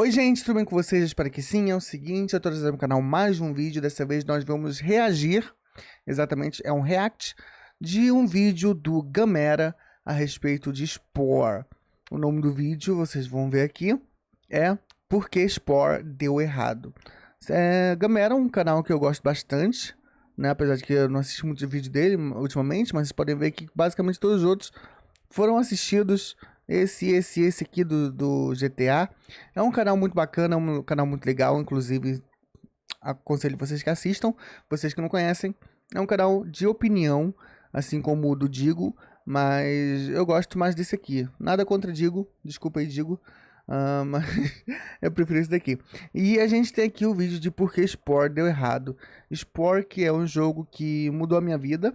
Oi gente, tudo bem com vocês? Espero que sim. É o seguinte, eu tô trazendo no canal mais um vídeo. Dessa vez nós vamos reagir, exatamente, é um react de um vídeo do Gamera a respeito de Spore. O nome do vídeo, vocês vão ver aqui, é Por que Spore Deu Errado. Gamera é um canal que eu gosto bastante, né? Apesar de que eu não assisti muito vídeo dele ultimamente, mas vocês podem ver que basicamente todos os outros foram assistidos. Esse aqui do GTA é um canal muito bacana, um canal muito legal, inclusive aconselho vocês que assistam. Vocês que não conhecem, é um canal de opinião, assim como o do Digo, mas eu gosto mais desse aqui. Nada contra Digo, desculpa aí Digo, mas eu prefiro esse daqui. E a gente tem aqui o vídeo de Por que Spore Deu Errado. Spore, que é um jogo que mudou a minha vida.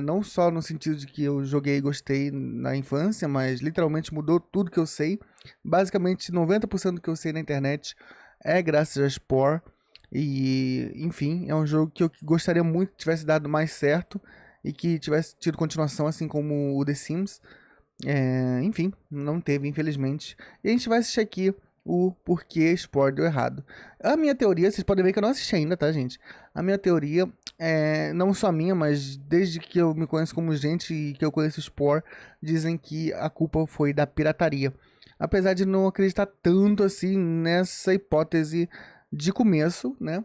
Não só no sentido de que eu joguei e gostei na infância, mas literalmente mudou tudo que eu sei. Basicamente 90% do que eu sei na internet é graças a Spore. E enfim, é um jogo que eu gostaria muito que tivesse dado mais certo e que tivesse tido continuação, assim como o The Sims. Enfim, não teve, infelizmente. E a gente vai assistir aqui o porquê Spore deu errado. A minha teoria, vocês podem ver que eu não assisti ainda, tá, gente? A minha teoria, não só minha, mas desde que eu me conheço como gente e que eu conheço Spore, dizem que a culpa foi da pirataria. Apesar de não acreditar tanto assim nessa hipótese de começo, né?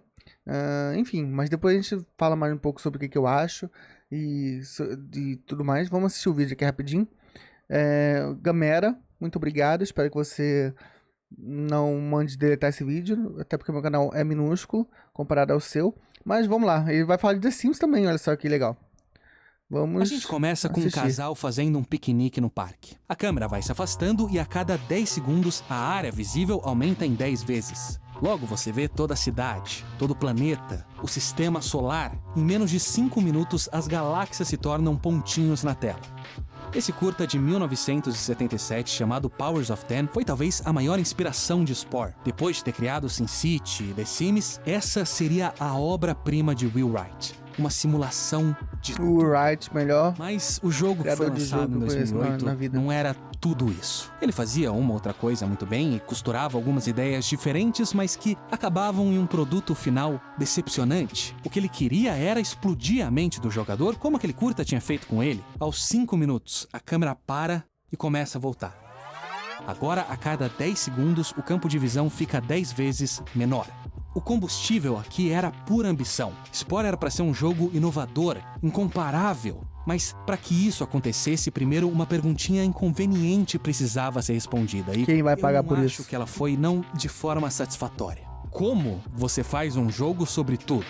Enfim, mas depois a gente fala mais um pouco sobre o que eu acho e tudo mais. Vamos assistir o vídeo aqui rapidinho. Gamera, muito obrigado, espero que você não mande deletar esse vídeo, até porque meu canal é minúsculo comparado ao seu. Mas vamos lá, ele vai falar de The Sims também, olha só que legal. Vamos A gente começa com um casal fazendo um piquenique no parque. A câmera vai se afastando e a cada 10 segundos a área visível aumenta em 10 vezes. Logo você vê toda a cidade, todo o planeta, o sistema solar. Em menos de 5 minutos as galáxias se tornam pontinhos na tela. Esse curta de 1977, chamado Powers of Ten, foi talvez a maior inspiração de Spore. Depois de ter criado SimCity e The Sims, essa seria a obra-prima de Will Wright. Uma simulação de o Wright, melhor. Mas o jogo que foi lançado em 2008 não era tudo isso. Ele fazia uma outra coisa muito bem e costurava algumas ideias diferentes, mas que acabavam em um produto final decepcionante. O que ele queria era explodir a mente do jogador, como aquele curta tinha feito com ele. Aos 5 minutos, a câmera para e começa a voltar. Agora, a cada 10 segundos, o campo de visão fica 10 vezes menor. O combustível aqui era pura ambição. Spore era para ser um jogo inovador, incomparável. Mas para que isso acontecesse, primeiro uma perguntinha inconveniente precisava ser respondida. E quem vai pagar por isso? Eu acho que ela foi não de forma satisfatória. Como você faz um jogo sobre tudo?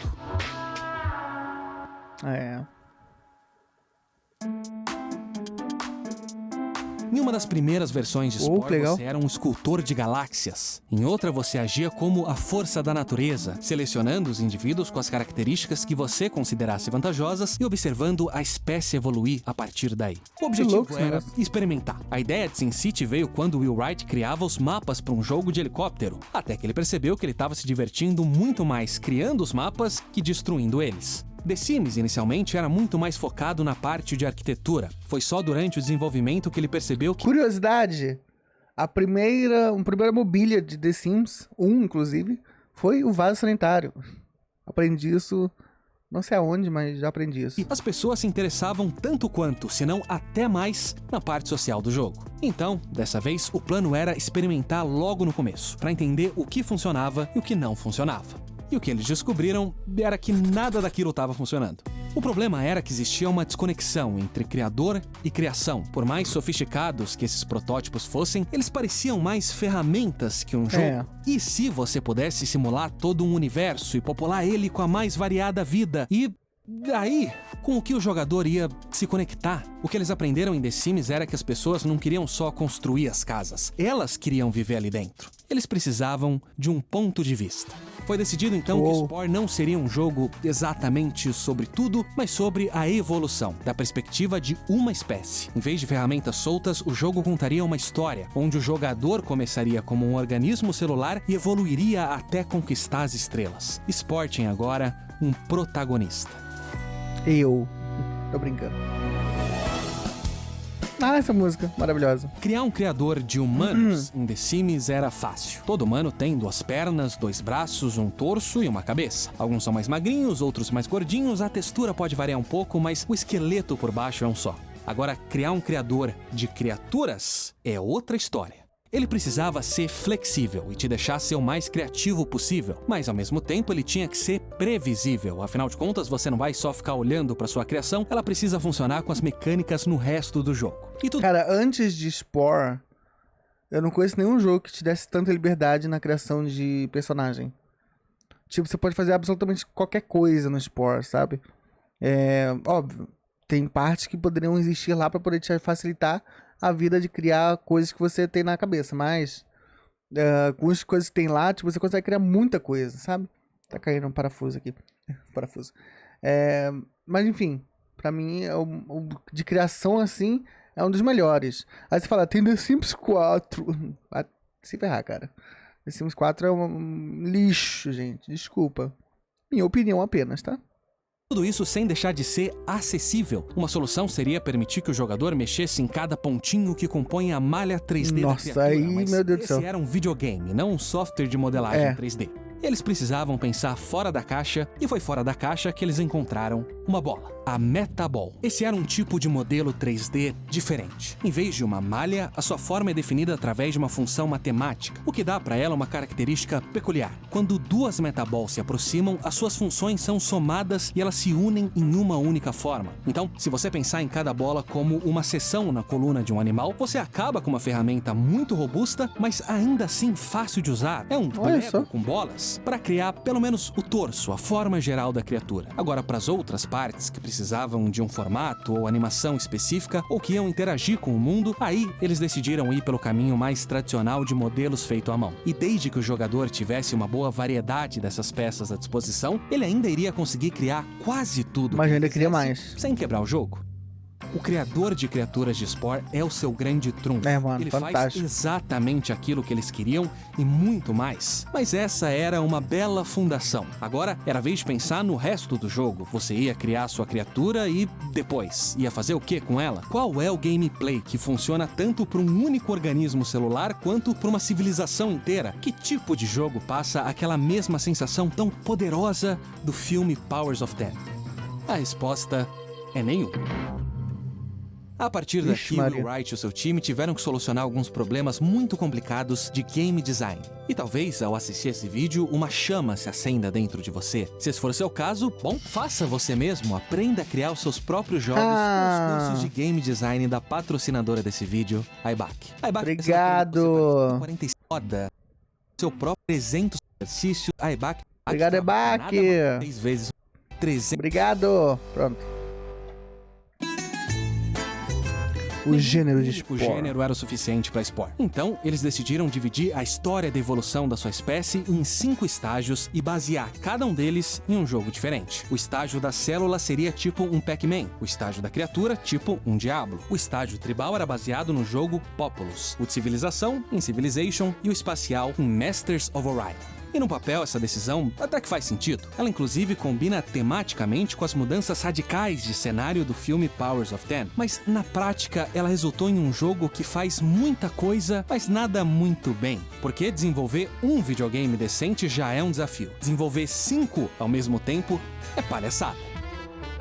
Em uma das primeiras versões de Spore, você era um escultor de galáxias. Em outra, você agia como a força da natureza, selecionando os indivíduos com as características que você considerasse vantajosas e observando a espécie evoluir a partir daí. O objetivo era experimentar. A ideia de SimCity veio quando Will Wright criava os mapas para um jogo de helicóptero, até que ele percebeu que ele estava se divertindo muito mais criando os mapas que destruindo eles. The Sims, inicialmente, era muito mais focado na parte de arquitetura. Foi só durante o desenvolvimento que ele percebeu que... Curiosidade, a primeira mobília de The Sims 1, inclusive, foi o vaso sanitário. Aprendi isso, não sei aonde, mas já aprendi isso. E as pessoas se interessavam tanto quanto, se não até mais, na parte social do jogo. Então, dessa vez, o plano era experimentar logo no começo, para entender o que funcionava e o que não funcionava. E o que eles descobriram era que nada daquilo estava funcionando. O problema era que existia uma desconexão entre criador e criação. Por mais sofisticados que esses protótipos fossem, eles pareciam mais ferramentas que um jogo. E se você pudesse simular todo um universo e popular ele com a mais variada vida? E daí, com o que o jogador ia se conectar? O que eles aprenderam em The Sims era que as pessoas não queriam só construir as casas. Elas queriam viver ali dentro. Eles precisavam de um ponto de vista. Foi decidido então que Spore não seria um jogo exatamente sobre tudo, mas sobre a evolução, da perspectiva de uma espécie. Em vez de ferramentas soltas, o jogo contaria uma história, onde o jogador começaria como um organismo celular e evoluiria até conquistar as estrelas. Spore tinha agora um protagonista. Eu. Tô brincando. Ah, essa música, maravilhosa. Criar um criador de humanos em The Sims era fácil. Todo humano tem 2 pernas, 2 braços, um torso e uma cabeça. Alguns são mais magrinhos, outros mais gordinhos, a textura pode variar um pouco, mas o esqueleto por baixo é um só. Agora, criar um criador de criaturas é outra história. Ele precisava ser flexível e te deixar ser o mais criativo possível, mas ao mesmo tempo ele tinha que ser previsível. Afinal de contas, você não vai só ficar olhando para sua criação, ela precisa funcionar com as mecânicas no resto do jogo. E tudo... Cara, antes de Spore, eu não conheço nenhum jogo que te desse tanta liberdade na criação de personagem. Tipo, você pode fazer absolutamente qualquer coisa no Spore, sabe? Óbvio, tem partes que poderiam existir lá para poder te facilitar a vida de criar coisas que você tem na cabeça, mas com as coisas que tem lá, tipo, você consegue criar muita coisa, sabe? Tá caindo um parafuso aqui. Parafuso. Mas enfim, pra mim, o de criação assim, é um dos melhores. Aí você fala, tem The Sims 4. Vai se ferrar, cara. The Sims 4 é um lixo, gente. Desculpa. Minha opinião apenas, tá? Tudo isso sem deixar de ser acessível. Uma solução seria permitir que o jogador mexesse em cada pontinho que compõe a malha 3D da criatura. Aí, meu Deus do céu. Esse era um videogame, não um software de modelagem 3D. Eles precisavam pensar fora da caixa, e foi fora da caixa que eles encontraram uma bola, a Metaball. Esse era um tipo de modelo 3D diferente. Em vez de uma malha, a sua forma é definida através de uma função matemática, o que dá para ela uma característica peculiar. Quando 2 Metaballs se aproximam, as suas funções são somadas e elas se unem em uma única forma. Então, se você pensar em cada bola como uma seção na coluna de um animal, você acaba com uma ferramenta muito robusta, mas ainda assim fácil de usar. É um Lego com bolas para criar pelo menos o torso, a forma geral da criatura. Agora, para as outras partes que precisavam de um formato ou animação específica ou que iam interagir com o mundo, aí eles decidiram ir pelo caminho mais tradicional de modelos feito à mão. E desde que o jogador tivesse uma boa variedade dessas peças à disposição, ele ainda iria conseguir criar quase tudo. Mas ainda queria mais. Sem quebrar o jogo. O criador de criaturas de Spore é o seu grande trunfo. Mano, ele fantástico. faz exatamente aquilo que eles queriam e muito mais. Mas essa era uma bela fundação. Agora era a vez de pensar no resto do jogo. Você ia criar sua criatura e depois ia fazer o que com ela? Qual é o gameplay que funciona tanto para um único organismo celular quanto para uma civilização inteira? Que tipo de jogo passa aquela mesma sensação tão poderosa do filme Powers of Ten? A resposta é nenhum. A partir daqui, Will Wright e o seu time tiveram que solucionar alguns problemas muito complicados de game design. E talvez, ao assistir esse vídeo, uma chama se acenda dentro de você. Se esse for o seu caso, bom, faça você mesmo. Aprenda a criar os seus próprios jogos com os cursos de game design da patrocinadora desse vídeo, a Ibac. Obrigado! Roda seu próprio 300 exercícios, a Ibac. Obrigado, Ibac! 3 vezes 300. Obrigado! Pronto. O gênero de Spore. O gênero era o suficiente para Spore. Então, eles decidiram dividir a história da evolução da sua espécie em 5 estágios e basear cada um deles em um jogo diferente. O estágio da célula seria tipo um Pac-Man. O estágio da criatura, tipo um Diablo. O estágio tribal era baseado no jogo Populous. O de civilização, em Civilization. E o espacial, em Masters of Orion. E no papel, essa decisão até que faz sentido. Ela inclusive combina tematicamente com as mudanças radicais de cenário do filme Powers of Ten. Mas na prática, ela resultou em um jogo que faz muita coisa, mas nada muito bem. Porque desenvolver um videogame decente já é um desafio. Desenvolver 5 ao mesmo tempo é palhaçada.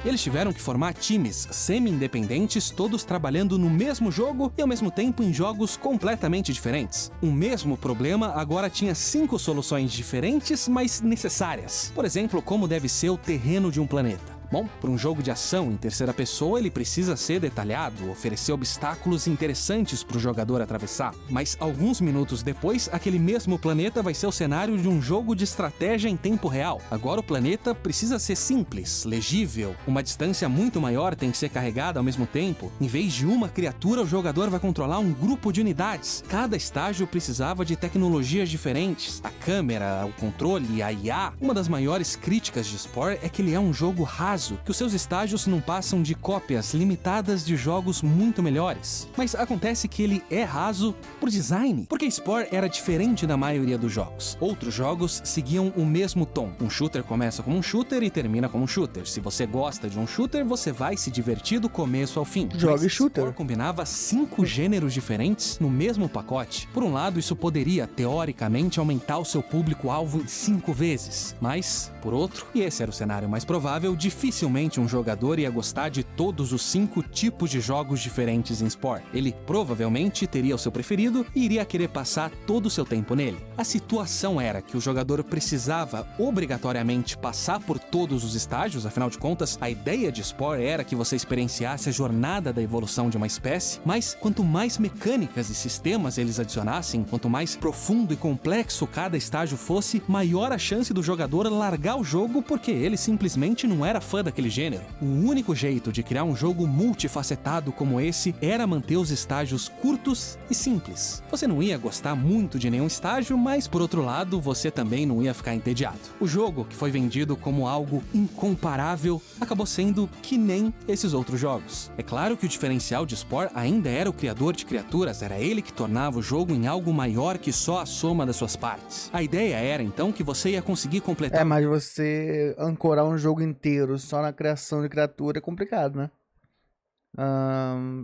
Eles tiveram que formar times semi-independentes, todos trabalhando no mesmo jogo e ao mesmo tempo em jogos completamente diferentes. O mesmo problema agora tinha 5 soluções diferentes, mas necessárias. Por exemplo, como deve ser o terreno de um planeta. Bom, para um jogo de ação em terceira pessoa, ele precisa ser detalhado, oferecer obstáculos interessantes para o jogador atravessar. Mas alguns minutos depois, aquele mesmo planeta vai ser o cenário de um jogo de estratégia em tempo real. Agora o planeta precisa ser simples, legível. Uma distância muito maior tem que ser carregada ao mesmo tempo. Em vez de uma criatura, o jogador vai controlar um grupo de unidades. Cada estágio precisava de tecnologias diferentes. A câmera, o controle, a IA. Uma das maiores críticas de Spore é que ele é um jogo raso raso que os seus estágios não passam de cópias limitadas de jogos muito melhores. Mas acontece que ele é raso por design, porque Spore era diferente da maioria dos jogos. Outros jogos seguiam o mesmo tom. Um shooter começa como um shooter e termina como um shooter. Se você gosta de um shooter, você vai se divertir do começo ao fim. Jogue shooter. Spore combinava 5 gêneros diferentes no mesmo pacote. Por um lado, isso poderia, teoricamente, aumentar o seu público-alvo em 5 vezes. Mas, por outro, e esse era o cenário mais provável, dificilmente um jogador ia gostar de todos os 5 tipos de jogos diferentes em Spore. Ele provavelmente teria o seu preferido e iria querer passar todo o seu tempo nele. A situação era que o jogador precisava obrigatoriamente passar por todos os estágios, afinal de contas, a ideia de Spore era que você experienciasse a jornada da evolução de uma espécie, mas quanto mais mecânicas e sistemas eles adicionassem, quanto mais profundo e complexo cada estágio fosse, maior a chance do jogador largar o jogo porque ele simplesmente não era fã daquele gênero. O único jeito de criar um jogo multifacetado como esse era manter os estágios curtos e simples. Você não ia gostar muito de nenhum estágio, mas por outro lado, você também não ia ficar entediado. O jogo, que foi vendido como algo incomparável, acabou sendo que nem esses outros jogos. É claro que o diferencial de Spore ainda era o criador de criaturas, era ele que tornava o jogo em algo maior que só a soma das suas partes. A ideia era então que você ia conseguir completar... Mas você ancorar um jogo inteiro só na criação de criatura é complicado, né?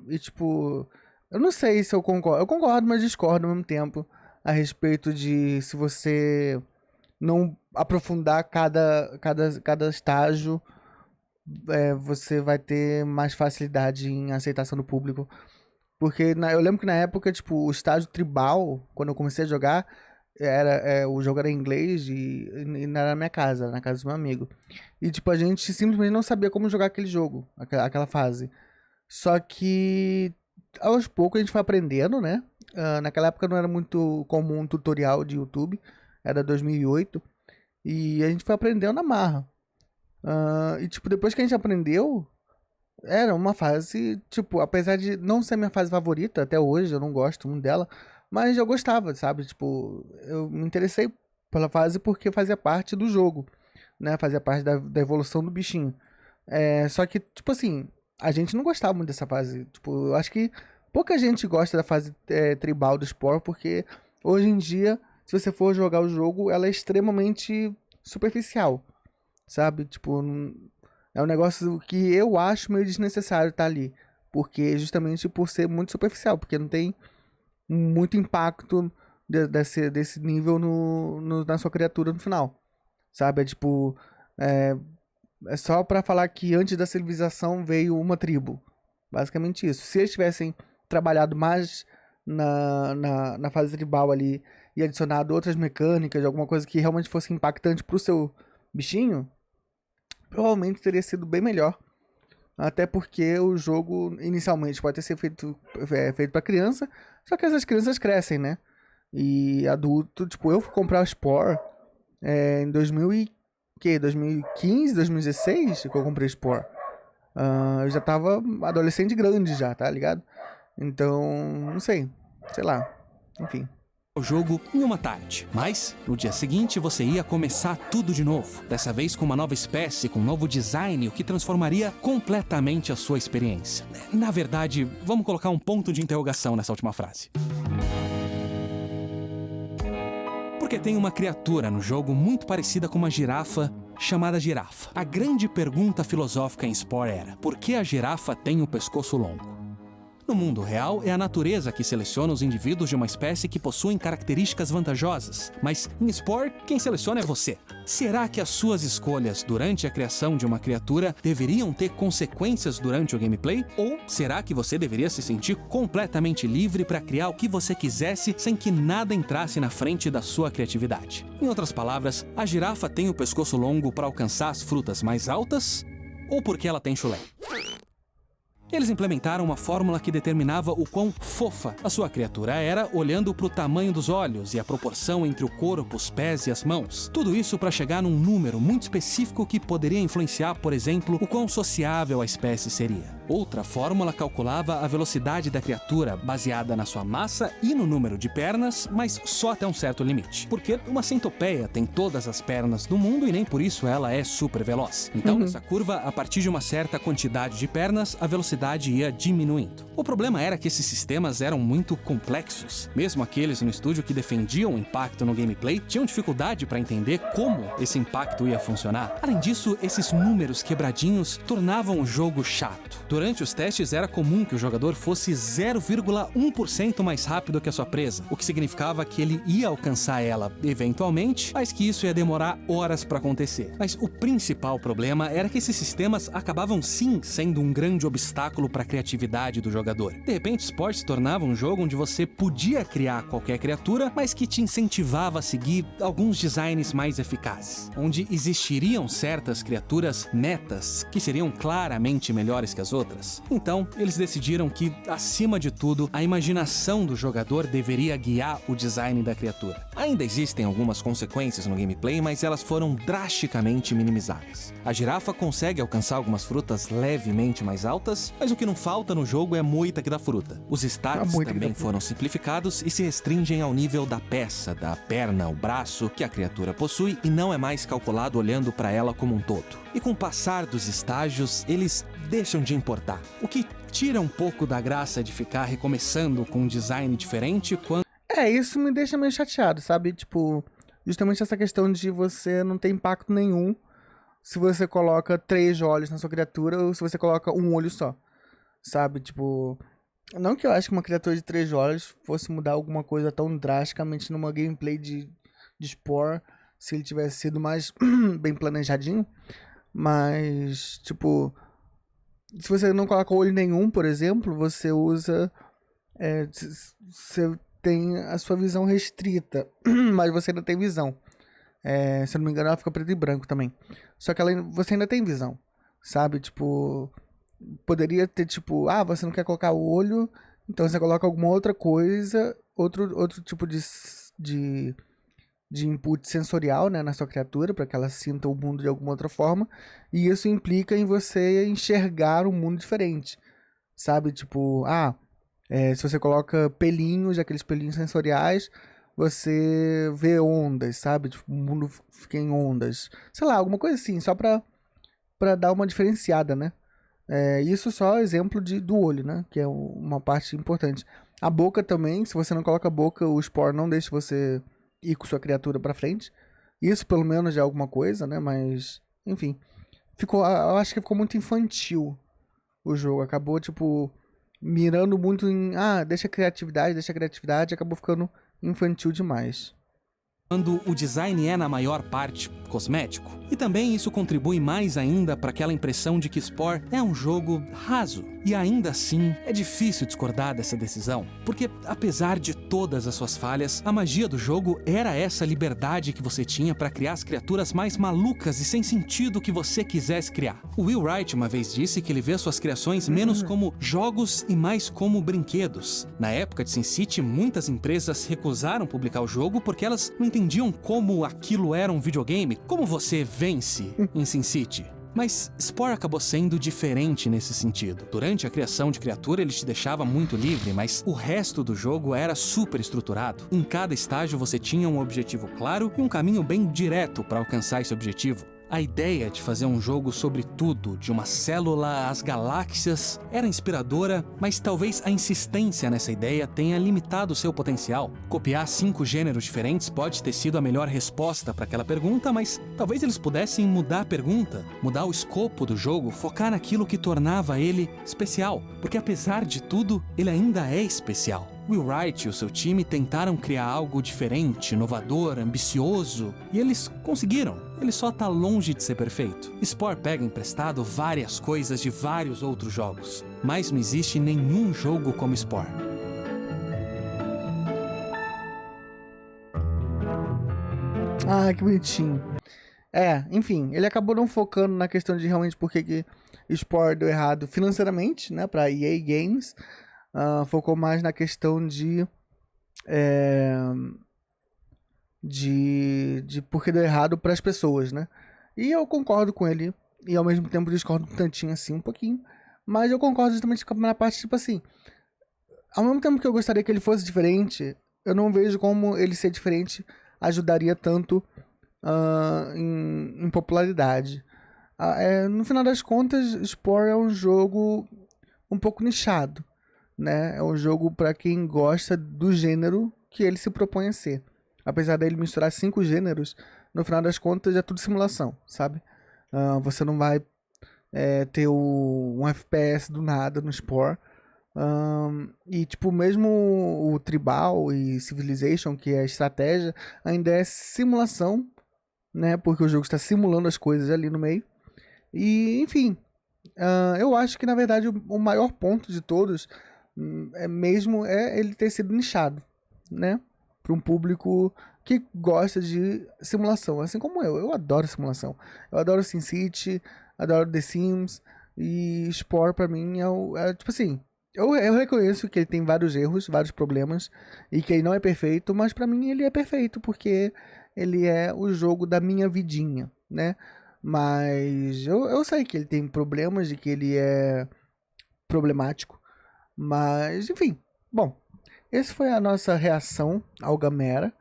E tipo, eu não sei se eu concordo. Eu concordo, mas discordo ao mesmo tempo a respeito de se você não aprofundar cada estágio, você vai ter mais facilidade em aceitação do público. Porque eu lembro que na época, tipo, o estágio tribal, quando eu comecei a jogar, o jogo era em inglês e não era na minha casa, na casa do meu amigo. E tipo, a gente simplesmente não sabia como jogar aquele jogo, aquela fase. Só que aos poucos a gente foi aprendendo, né? Naquela época não era muito comum um tutorial de YouTube, era 2008, e a gente foi aprendendo na marra. E tipo, depois que a gente aprendeu, era uma fase, tipo, apesar de não ser minha fase favorita, até hoje eu não gosto muito dela, mas eu gostava, sabe? Tipo, eu me interessei pela fase porque fazia parte do jogo, né? Fazia parte da evolução do bichinho. Só que, tipo assim, a gente não gostava muito dessa fase. Tipo, eu acho que pouca gente gosta da fase tribal do Spore, porque hoje em dia, se você for jogar o jogo, ela é extremamente superficial, sabe? Tipo, é um negócio que eu acho meio desnecessário estar ali, porque justamente por ser muito superficial, porque não tem muito impacto desse nível na sua criatura no final, sabe? É tipo, é só pra falar que antes da civilização veio uma tribo, basicamente isso. Se eles tivessem trabalhado mais na fase tribal ali e adicionado outras mecânicas, alguma coisa que realmente fosse impactante pro seu bichinho, provavelmente teria sido bem melhor. Até porque o jogo inicialmente pode ter sido feito pra criança, só que essas crianças crescem, né? E adulto, tipo, eu fui comprar o Spore em 2015, 2016 que eu comprei o Spore. Eu já tava adolescente grande já, tá ligado? Então, não sei lá, enfim. O jogo em uma tarde, mas no dia seguinte você ia começar tudo de novo, dessa vez com uma nova espécie, com um novo design, o que transformaria completamente a sua experiência. Na verdade, vamos colocar um ponto de interrogação nessa última frase. Porque tem uma criatura no jogo muito parecida com uma girafa, chamada girafa. A grande pergunta filosófica em Spore era: por que a girafa tem um pescoço longo? No mundo real, é a natureza que seleciona os indivíduos de uma espécie que possuem características vantajosas. Mas em Spore, quem seleciona é você. Será que as suas escolhas durante a criação de uma criatura deveriam ter consequências durante o gameplay? Ou será que você deveria se sentir completamente livre para criar o que você quisesse sem que nada entrasse na frente da sua criatividade? Em outras palavras, a girafa tem o pescoço longo para alcançar as frutas mais altas? Ou porque ela tem chulé? Eles implementaram uma fórmula que determinava o quão fofa a sua criatura era, olhando para o tamanho dos olhos e a proporção entre o corpo, os pés e as mãos. Tudo isso para chegar num número muito específico que poderia influenciar, por exemplo, o quão sociável a espécie seria. Outra fórmula calculava a velocidade da criatura, baseada na sua massa e no número de pernas, mas só até um certo limite. Porque uma centopeia tem todas as pernas do mundo e nem por isso ela é super veloz. Então, nessa curva, a partir de uma certa quantidade de pernas, a velocidade ia diminuindo. O problema era que esses sistemas eram muito complexos. Mesmo aqueles no estúdio que defendiam o impacto no gameplay tinham dificuldade para entender como esse impacto ia funcionar. Além disso, esses números quebradinhos tornavam o jogo chato. Durante os testes, era comum que o jogador fosse 0,1% mais rápido que a sua presa, o que significava que ele ia alcançar ela eventualmente, mas que isso ia demorar horas para acontecer. Mas o principal problema era que esses sistemas acabavam sim sendo um grande obstáculo para a criatividade do jogador. De repente, Spore se tornava um jogo onde você podia criar qualquer criatura, mas que te incentivava a seguir alguns designs mais eficazes, onde existiriam certas criaturas metas que seriam claramente melhores que as outras. Então, eles decidiram que, acima de tudo, a imaginação do jogador deveria guiar o design da criatura. Ainda existem algumas consequências no gameplay, mas elas foram drasticamente minimizadas. A girafa consegue alcançar algumas frutas levemente mais altas, mas o que não falta no jogo é moita que dá fruta. Os stats também foram simplificados e se restringem ao nível da peça, da perna, o braço que a criatura possui e não é mais calculado olhando para ela como um todo. E com o passar dos estágios, eles deixam de importar, o que tira um pouco da graça de ficar recomeçando com um design diferente quando... Isso me deixa meio chateado, sabe? Tipo, justamente essa questão de você não ter impacto nenhum se você coloca 3 olhos na sua criatura ou se você coloca um olho só, sabe? Tipo, não que eu acho que uma criatura de 3 olhos fosse mudar alguma coisa tão drasticamente numa gameplay de Spore se ele tivesse sido mais bem planejadinho, mas, tipo, se você não coloca olho nenhum, por exemplo, você usa... você tem a sua visão restrita, mas você ainda tem visão. Se eu não me engano, ela fica preto e branco também. Só que você ainda tem visão, sabe? Tipo, poderia ter, tipo, você não quer colocar o olho, então você coloca alguma outra coisa, outro tipo de input sensorial, né, na sua criatura, para que ela sinta o mundo de alguma outra forma, e isso implica em você enxergar um mundo diferente, sabe? Tipo, se você coloca pelinhos, aqueles pelinhos sensoriais, você vê ondas, sabe? Tipo, o mundo fica em ondas. Sei lá, alguma coisa assim, só pra dar uma diferenciada, né? Isso só exemplo do olho, né? Que é uma parte importante. A boca também, se você não coloca a boca, o Spore não deixa você ir com sua criatura pra frente. Isso pelo menos já é alguma coisa, né? Mas, enfim. Eu acho que ficou muito infantil o jogo. Acabou, tipo... mirando muito em, deixa a criatividade, acabou ficando infantil demais. Quando o design é, na maior parte, cosmético. E também isso contribui mais ainda para aquela impressão de que Spore é um jogo raso. E ainda assim, é difícil discordar dessa decisão, porque apesar de todas as suas falhas, a magia do jogo era essa liberdade que você tinha para criar as criaturas mais malucas e sem sentido que você quisesse criar. O Will Wright uma vez disse que ele vê suas criações menos como jogos e mais como brinquedos. Na época de SimCity, muitas empresas recusaram publicar o jogo porque elas não entendiam como aquilo era um videogame, como você vence em SimCity. Mas Spore acabou sendo diferente nesse sentido. Durante a criação de criatura, ele te deixava muito livre, mas o resto do jogo era super estruturado. Em cada estágio você tinha um objetivo claro e um caminho bem direto para alcançar esse objetivo. A ideia de fazer um jogo sobre tudo, de uma célula às galáxias, era inspiradora, mas talvez a insistência nessa ideia tenha limitado seu potencial. Copiar 5 gêneros diferentes pode ter sido a melhor resposta para aquela pergunta, mas talvez eles pudessem mudar a pergunta, mudar o escopo do jogo, focar naquilo que tornava ele especial, porque apesar de tudo, ele ainda é especial. Will Wright e o seu time tentaram criar algo diferente, inovador, ambicioso, e eles conseguiram. Ele só tá longe de ser perfeito. Spore pega emprestado várias coisas de vários outros jogos, mas não existe nenhum jogo como Spore. Que bonitinho. Enfim, ele acabou não focando na questão de realmente por que Spore deu errado financeiramente, né, pra EA Games. Focou mais na questão de por que deu errado para as pessoas, né? E eu concordo com ele, e ao mesmo tempo discordo um tantinho assim, um pouquinho, Mas eu concordo justamente com a parte, tipo assim, ao mesmo tempo que eu gostaria que ele fosse diferente, eu não vejo como ele ser diferente ajudaria tanto em popularidade. No final das contas, Spore é um jogo um pouco nichado, né? É um jogo para quem gosta do gênero que ele se propõe a ser. Apesar dele misturar 5 gêneros, no final das contas é tudo simulação, sabe? Você não vai ter um FPS do nada no Spore. E tipo, mesmo o Tribal e Civilization, que é estratégia, ainda é simulação, né? Porque o jogo está simulando as coisas ali no meio. E, enfim, eu acho que na verdade o maior ponto de todos é ele ter sido nichado, né? Para um público que gosta de simulação, assim como eu. Eu adoro simulação. Eu adoro SimCity, adoro The Sims e Spore pra mim tipo assim. Eu reconheço que ele tem vários erros, vários problemas e que ele não é perfeito, mas pra mim ele é perfeito porque ele é o jogo da minha vidinha, né? Mas eu sei que ele tem problemas e que ele é problemático. Mas, enfim. Bom, essa foi a nossa reação ao Gamera.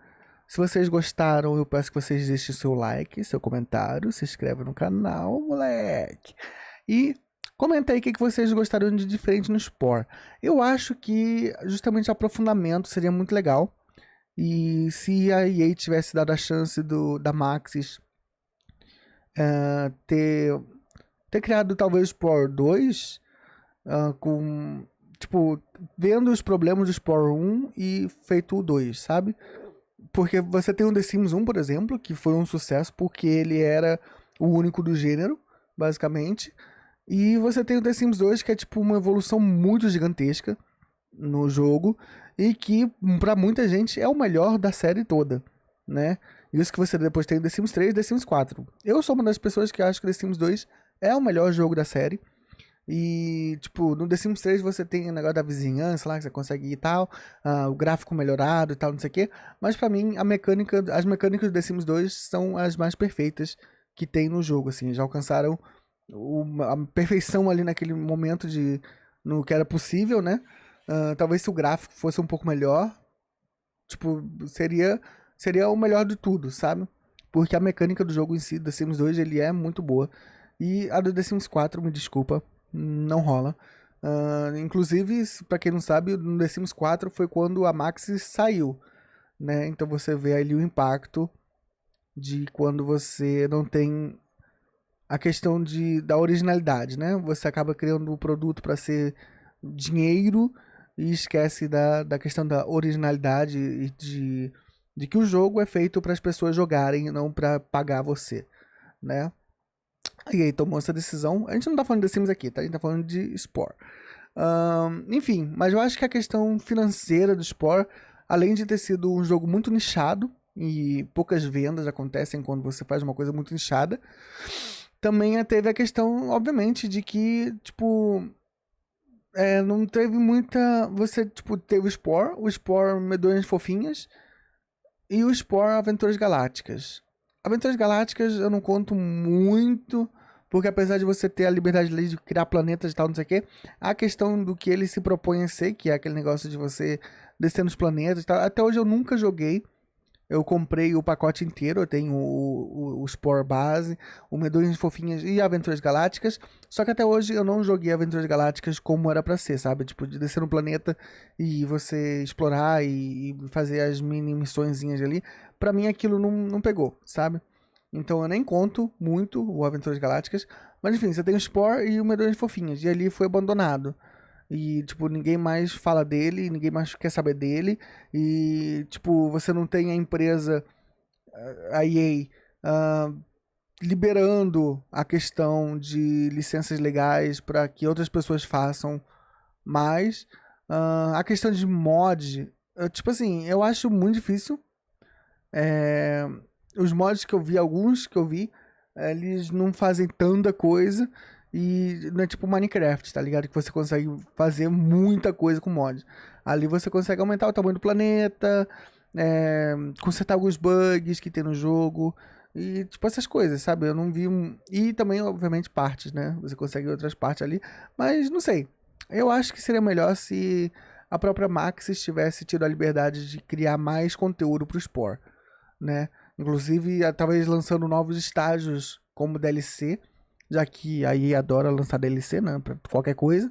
Se vocês gostaram, eu peço que vocês deixem seu like, seu comentário, se inscreve no canal, moleque. E comenta aí o que vocês gostariam de diferente no Spore. Eu acho que justamente aprofundamento seria muito legal. E se a EA tivesse dado a chance da Maxis ter criado talvez o Spore 2 com, tipo, vendo os problemas do Spore 1 e feito o 2, sabe? Porque você tem o The Sims 1, por exemplo, que foi um sucesso porque ele era o único do gênero, basicamente. E você tem o The Sims 2, que é tipo uma evolução muito gigantesca no jogo e que pra muita gente é o melhor da série toda, né? Isso que você depois tem o The Sims 3 e The Sims 4. Eu sou uma das pessoas que acha que o The Sims 2 é o melhor jogo da série. E, tipo, no The Sims 3 você tem o negócio da vizinhança lá, que você consegue ir e tal, o gráfico melhorado e tal, não sei o quê. Mas pra mim, as mecânicas do The Sims 2 são as mais perfeitas que tem no jogo, assim. Já alcançaram a perfeição ali naquele momento no que era possível, né? Talvez se o gráfico fosse um pouco melhor, tipo, seria o melhor de tudo, sabe? Porque a mecânica do jogo em si, do The Sims 2, ele é muito boa. E a do The Sims 4, me desculpa, não rola. Inclusive, pra quem não sabe, no The Sims 4 foi quando a Maxis saiu, né? Então você vê ali o impacto de quando você não tem a questão da originalidade, né? Você acaba criando o produto para ser dinheiro e esquece da questão da originalidade e de que o jogo é feito para as pessoas jogarem e não para pagar você, né? E aí tomou essa decisão. A gente não tá falando de The Sims aqui, tá? A gente tá falando de Spore. Enfim, mas eu acho que a questão financeira do Spore, além de ter sido um jogo muito nichado, e poucas vendas acontecem quando você faz uma coisa muito nichada, também teve a questão, obviamente, de que, tipo, não teve muita... Você, tipo, teve o Spore Medonhas Fofinhas e o Spore Aventuras Galácticas. Aventuras Galácticas eu não conto muito, porque apesar de você ter a liberdade de criar planetas e tal, não sei o que, a questão do que ele se propõe a ser, que é aquele negócio de você descer nos planetas e tal, até hoje eu nunca joguei. Eu comprei o pacote inteiro, eu tenho o Spore base, o Medonhas Fofinhas e Aventuras Galácticas, só que até hoje eu não joguei Aventuras Galácticas como era pra ser, sabe? Tipo, de descer no planeta e você explorar e fazer as mini missõezinhas ali. Pra mim aquilo não pegou, sabe? Então eu nem conto muito o Aventuras Galácticas, mas enfim, você tem o Spore e o Medonhas Fofinhas, e ali foi abandonado. E, tipo, ninguém mais fala dele, ninguém mais quer saber dele. E, tipo, você não tem a empresa, a EA, liberando a questão de licenças legais para que outras pessoas façam mais. A questão de mod, tipo assim, eu acho muito difícil. Os mods que eu vi, alguns que eu vi, eles não fazem tanta coisa. E não é tipo Minecraft, tá ligado? Que você consegue fazer muita coisa com mod. Ali você consegue aumentar o tamanho do planeta, consertar alguns bugs que tem no jogo, E, tipo, essas coisas, sabe? Eu não vi E também, obviamente, partes, né? Você consegue outras partes ali. Mas, não sei. Eu acho que seria melhor se a própria Maxis tivesse tido a liberdade de criar mais conteúdo pro Spore, né? Inclusive, talvez lançando novos estágios como DLC, já que a EA adora lançar DLC, né? Pra qualquer coisa.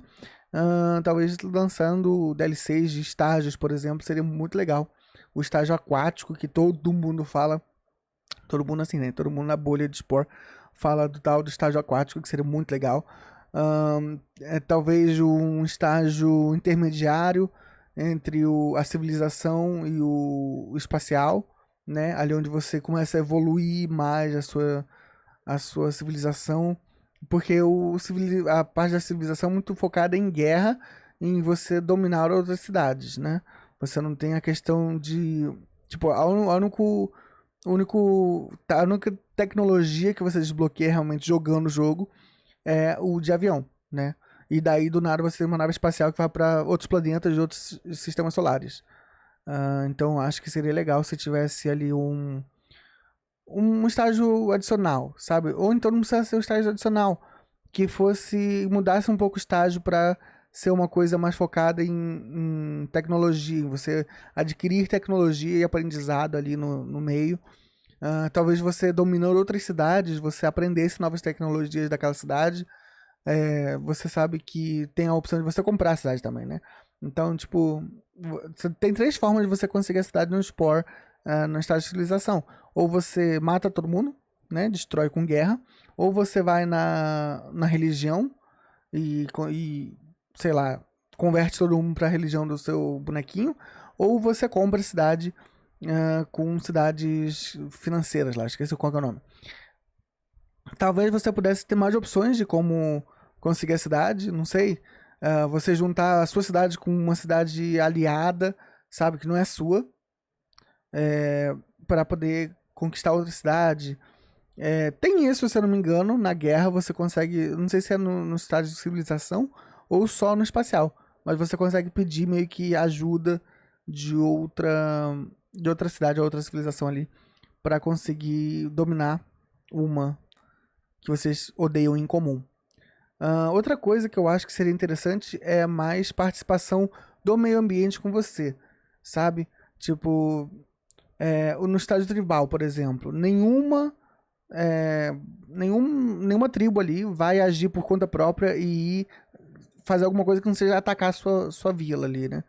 Talvez lançando DLCs de estágios, por exemplo, seria muito legal. O estágio aquático, que todo mundo fala. Todo mundo assim, né? Todo mundo na bolha de Spore fala do tal do estágio aquático, que seria muito legal. Talvez um estágio intermediário entre a civilização e o espacial, né? Ali onde você começa a evoluir mais a sua civilização. Porque a parte da civilização é muito focada em guerra, em você dominar outras cidades, né? Você não tem a questão de... Tipo, a única tecnologia que você desbloqueia realmente jogando o jogo é o de avião, né? E daí do nada você tem uma nave espacial que vai para outros planetas de outros sistemas solares. Então acho que seria legal se tivesse ali um estágio adicional, sabe? Ou então não precisa ser um estágio adicional, que mudasse um pouco o estágio para ser uma coisa mais focada em tecnologia, em você adquirir tecnologia e aprendizado ali no meio. Talvez você dominando outras cidades, você aprendesse novas tecnologias daquela cidade. Você sabe que tem a opção de você comprar a cidade também, né? Então, tipo, tem 3 formas de você conseguir a cidade no Spore, no estágio de civilização. Ou você mata todo mundo, né? Destrói com guerra. Ou você vai na religião e, sei lá, converte todo mundo pra religião do seu bonequinho. Ou você compra a cidade com cidades financeiras lá, esqueci qual que é o nome. Talvez você pudesse ter mais opções de como conseguir a cidade, não sei. Você juntar a sua cidade com uma cidade aliada, sabe, que não é sua, para poder conquistar outra cidade. Tem isso, se eu não me engano, na guerra você consegue, não sei se é no estágio de civilização ou só no espacial, mas você consegue pedir meio que ajuda de outra cidade, outra civilização ali, para conseguir dominar uma que vocês odeiam em comum. Outra coisa que eu acho que seria interessante é mais participação do meio ambiente com você, sabe? Tipo, no estágio tribal, por exemplo, nenhuma tribo ali vai agir por conta própria e fazer alguma coisa que não seja atacar a sua vila ali, né?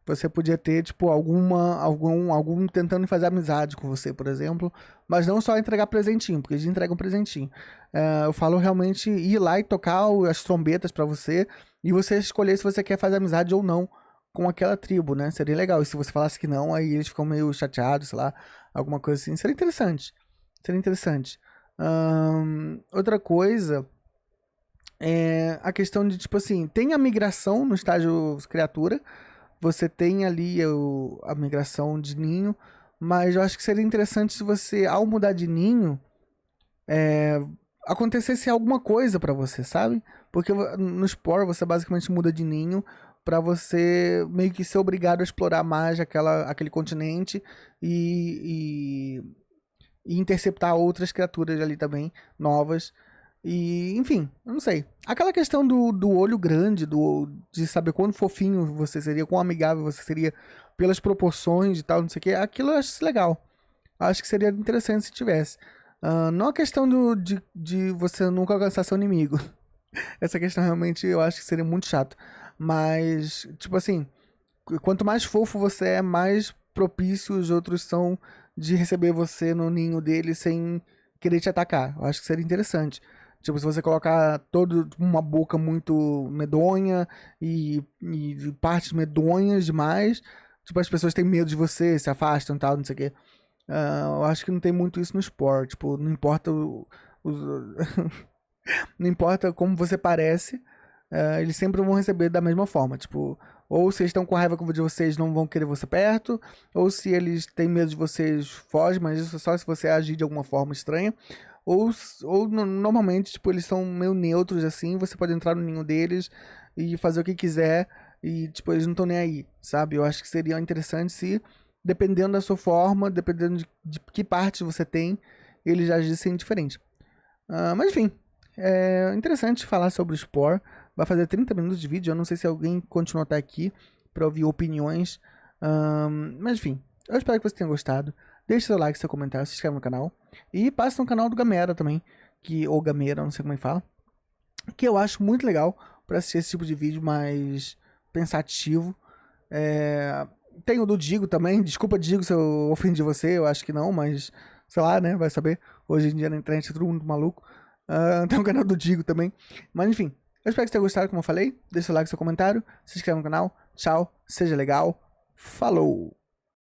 Você podia ter, tipo, algum tentando fazer amizade com você, por exemplo, mas não só entregar presentinho, porque eles entregam presentinho. Eu falo realmente ir lá e tocar as trombetas pra você e você escolher se você quer fazer amizade ou não com aquela tribo, né? Seria legal. E se você falasse que não, aí eles ficam meio chateados, sei lá, alguma coisa assim. Seria interessante. Seria interessante. Outra coisa é a questão de, tipo assim, tem a migração no estágio criatura, você tem ali a migração de ninho, mas eu acho que seria interessante se você, ao mudar de ninho, acontecesse alguma coisa pra você, sabe? Porque no Spore você basicamente muda de ninho pra você meio que ser obrigado a explorar mais aquele continente e, e interceptar outras criaturas ali também, novas. E, enfim, eu não sei. Aquela questão do olho grande, de saber quão fofinho você seria, quão amigável você seria pelas proporções e tal, não sei o que, aquilo eu acho legal. Acho que seria interessante se tivesse. Não a questão de você nunca alcançar seu inimigo. Essa questão realmente eu acho que seria muito chato. Mas, tipo assim, quanto mais fofo você é, mais propício os outros são de receber você no ninho dele sem querer te atacar. Eu acho que seria interessante. Tipo, se você colocar uma boca muito medonha e partes medonhas demais, tipo, as pessoas têm medo de você, se afastam e tal, não sei o quê. Eu acho que não tem muito isso no esporte. Tipo, não importa não importa como você parece, eles sempre vão receber da mesma forma. Tipo, ou se eles estão com raiva de vocês, não vão querer você perto, ou se eles têm medo de vocês, foge, mas isso é só se você agir de alguma forma estranha. Ou normalmente, tipo, eles são meio neutros, assim, você pode entrar no ninho deles e fazer o que quiser, e, tipo, eles não estão nem aí, sabe? Eu acho que seria interessante se dependendo da sua forma, dependendo de que parte você tem, eles já agissem diferente. Mas enfim, é interessante falar sobre o Spore. Vai fazer 30 minutos de vídeo, eu não sei se alguém continuou até aqui para ouvir opiniões. Mas enfim, eu espero que você tenha gostado. Deixe seu like, seu comentário, se inscreva no canal. E passe no canal do Gamera também, ou Gameira, não sei como é que fala. Que eu acho muito legal para assistir esse tipo de vídeo mais pensativo. Tem o do Digo também. Desculpa, Digo, se eu ofendi você. Eu acho que não, mas sei lá, né? Vai saber. Hoje em dia na internet é todo mundo maluco. Tem o canal do Digo também. Mas enfim, eu espero que você tenha gostado, como eu falei. Deixa seu like, seu comentário. Se inscreva no canal. Tchau. Seja legal. Falou!